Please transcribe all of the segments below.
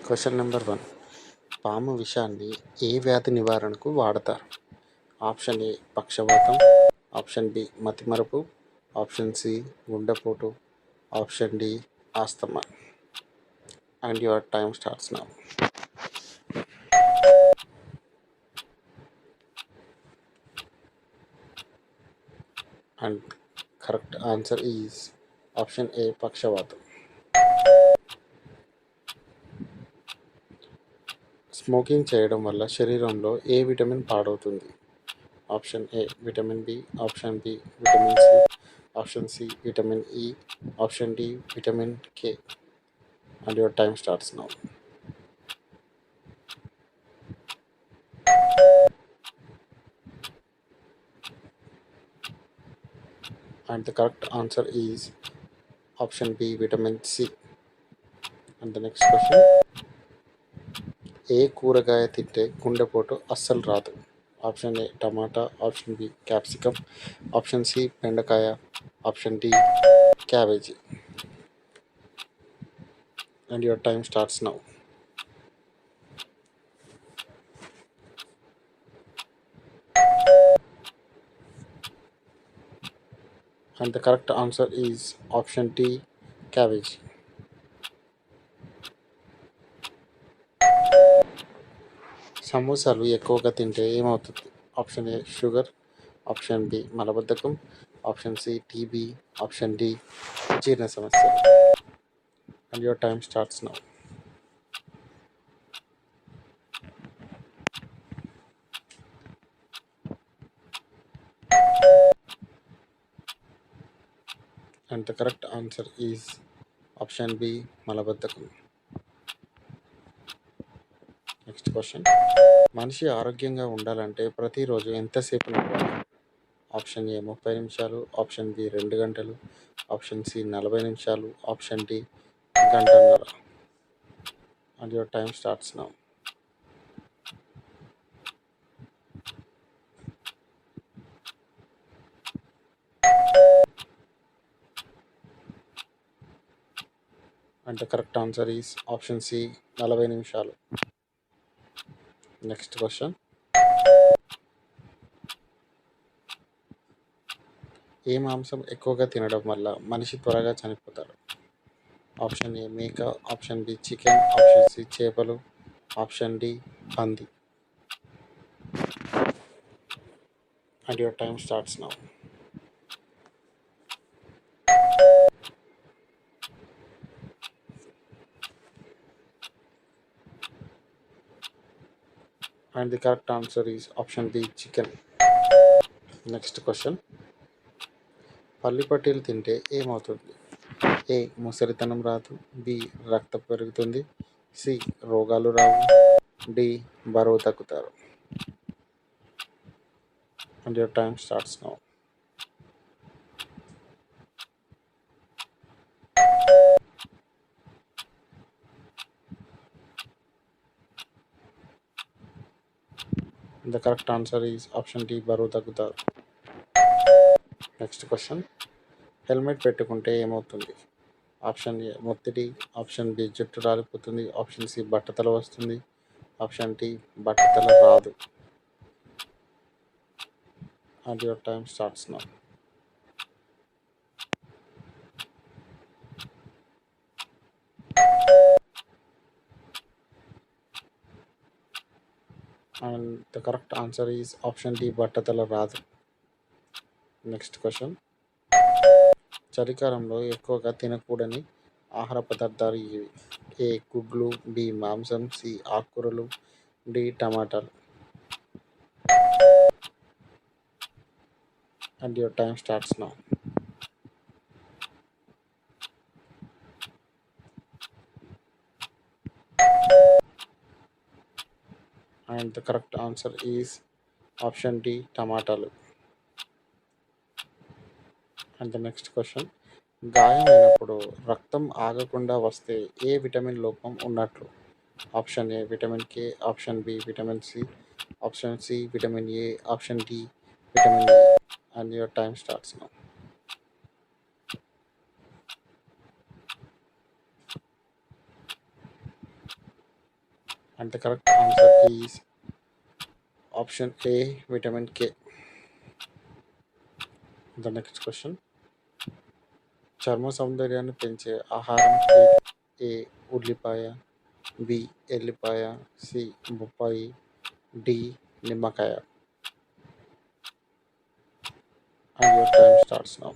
Question number 1. పాము విషాన్ని ఏ వ్యాధి నివారణకు వాడతారు? ఆప్షన్ ఏ పక్షవాతం, ఆప్షన్ బి మతిమరుపు, ఆప్షన్ సి గుండెపోటు, option D asthma. And your time starts now. And correct answer is option A పక్షవాతం. స్మోకింగ్ చేయడం వల్ల శరీరంలో ఏ విటమిన్ పాడవుతుంది? Option A vitamin B, option B vitamin C, option C vitamin E, option D vitamin K. And your time starts now. And the correct answer is option B vitamin C. And the next question. ఏ కూరగాయ తింటే గుండెపోటు అస్సలు రాదు? Option A టమాటా, option B capsicum, option C బెండకాయ, option D cabbage. And your time starts now. And the correct answer is option D cabbage. సమోసాలు ఎక్కువగా తింటే ఏమవుతుంది? Option A sugar, option B మలబద్ధకం, option C TB, option D జీర్ణ సమస్య. And your time starts now. And the correct answer is option B మలబద్ధకం. Next question. మనిషి ఆరోగ్యంగా ఉండాలంటే ప్రతిరోజు ఎంతసేపు నడవాలి? ఆప్షన్ ఏ 30 నిమిషాలు, ఆప్షన్ బి 2 గంటలు, ఆప్షన్ సి 40 నిమిషాలు, ఆప్షన్ డి గంటన్నర. And your time starts now. And the correct answer is option C 40 నిమిషాలు. Next question. ఏ మాంసం ఎక్కువగా తినడం వల్ల మనిషి త్వరగా చనిపోతారు? ఆప్షన్ ఏ మేక, option B chicken, option C చేపలు, ఆప్షన్ డి పంది. And your time starts now. And the correct answer is option B chicken. Next question. పల్లి పట్టీలు తింటే ఏమవుతుంది? ఏ ముసలితనం రాదు, బి రక్తం పెరుగుతుంది, సి రోగాలు రావు, డి బరువు తగ్గుతారు. And your time starts now. The correct answer is option D బరువు తగ్గుతారు. Next question. హెల్మెట్ పెట్టుకుంటే ఏమవుతుంది? ఆప్షన్ ఏ మొత్తిడి, ఆప్షన్ బి జుట్టు రాలిపోతుంది, ఆప్షన్ సి బట్టతల వస్తుంది, ఆప్షన్ డి బట్టతల రాదు. And your time starts now. And the correct answer is option D బట్టతల రాదు. Next question. చలికాలంలో ఎక్కువగా తినకూడని ఆహార పదార్థాలు ఇవి. ఏ గుడ్లు, బి మాంసం, సి ఆకుకూరలు, డి టమాటాలు. And your time starts now. And the correct answer is option D టమాటాలు. And the next question. గాయమైనప్పుడు రక్తం ఆగకుండా వస్తే ఏ విటమిన్ లోపం ఉన్నట్లు? Option A vitamin K, option B vitamin C, option C vitamin A, option D vitamin A. And your time starts now. And the correct answer is option A, vitamin K. The next question. చర్మ సౌందర్యాన్ని పెంచే ఆహారం ఏది? ఏ ఉల్లిపాయ, B ఎల్లిపాయ, C బొప్పాయి, D నిమ్మకాయ. And your time starts now.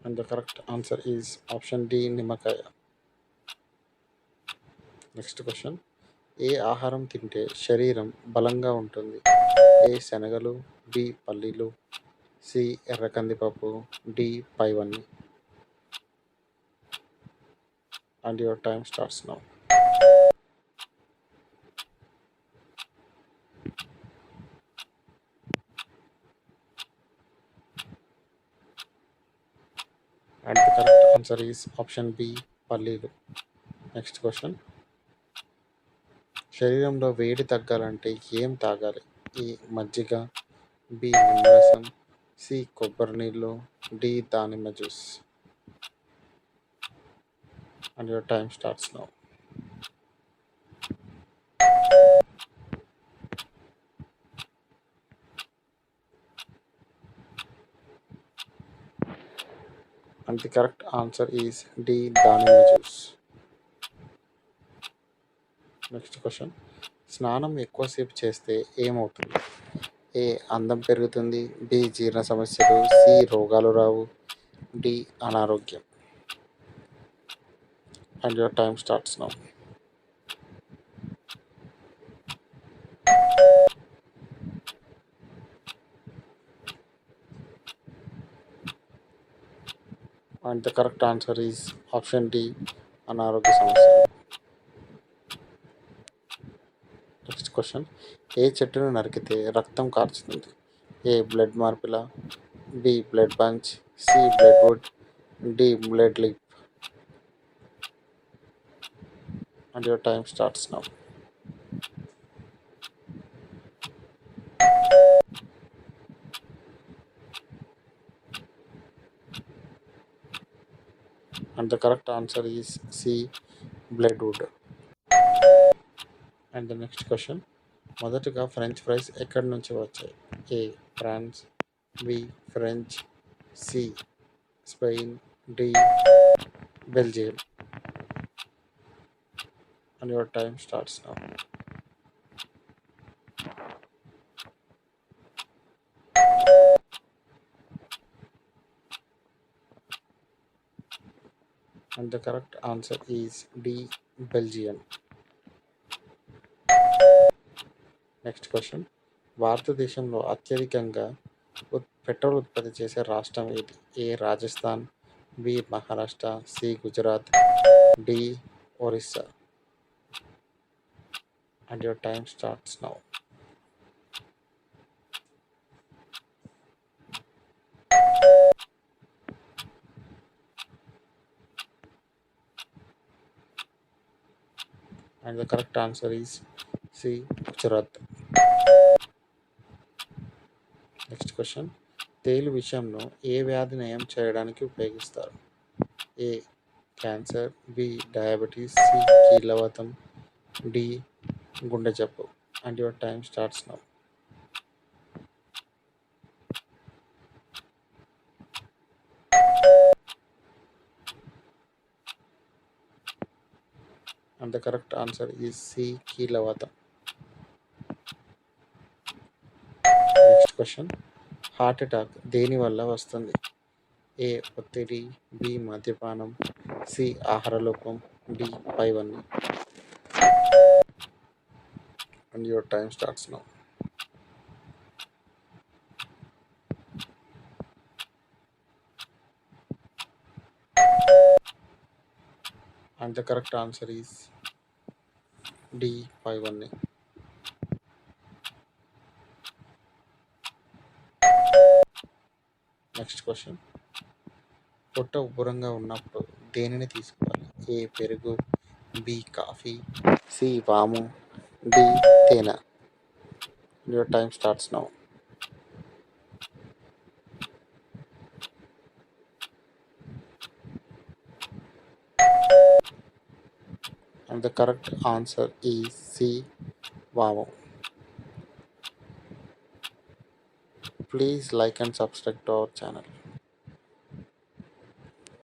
And the correct answer is option D, నిమ్మకాయ. Next question. ఏ ఆహారం తింటే శరీరం బలంగా ఉంటుంది? ఏ శనగలు, బి పల్లీలు, సి ఎర్ర కందిపప్పు, డి పైవన్నీ. And your time starts now. And the correct answer is option B, పల్లీలు. Next question. శరీరంలో వేడి తగ్గాలంటే ఏం తాగాలి? ఏ మజ్జిగ, బి నిమ్మరసం, సి కొబ్బరి నీళ్ళు, డి దానిమ్మ juice. And your time starts now. And the correct answer is D, దానిమ్మ జ్యూస్. Next question. స్నానం ఎక్కువసేపు చేస్తే ఏమవుతుంది? ఏ అందం పెరుగుతుంది, బి జీర్ణ సమస్యలు, సి రోగాలు రావు, డి అనారోగ్యం. And your time starts now. And the correct answer is option D, అనారోగ్య సమస్యలు. Next question. ఏ చెట్టును నరికితే రక్తం కార్చుతుంది? ఏ బ్లడ్ మార్పిల, B blood bunch, C blood wood, D blood leap. And your time starts now. And the correct answer is C, blood wood. And the next question. మొదటగా French fries ఎక్కడి నుంచి వచ్చాయి? A France, B French, C Spain, D Belgium. And your time starts now. And the correct answer is D, Belgium. Next question. భారతదేశంలో అత్యధికంగా petrol ఉత్పత్తి చేసే రాష్ట్రం ఏది? A Rajasthan, B Maharashtra, C Gujarat, D Orissa. And your time starts now. And the correct answer is C, Gujarat. Next question. తేలు విషయంలో ఏ వ్యాధి నయం చేయడానికి ఉపయోగిస్తారు? A cancer, B diabetes, C కీళ్ళవాతం, డి గుండె జబ్బు. And your time starts now. And the correct answer is C, కీళ్ళవాతం. Next question. హార్ట్ అటాక్ దేని వల్ల వస్తుంది? ఏ ఒత్తిడి, బి మద్యపానం, సి ఆహార లోపం, డి పైవన్నీ. And your time starts now. And the correct answer is D, పైవన్నీ. Next question. పొట్ట ఉబ్బరంగా ఉన్నప్పుడు దేనిని తీసుకోవాలి? ఏ పెరుగు, బి కాఫీ, సి వాము, డి తేనె. Your time starts now. and the correct answer is C. Wow. Please like and subscribe to our channel.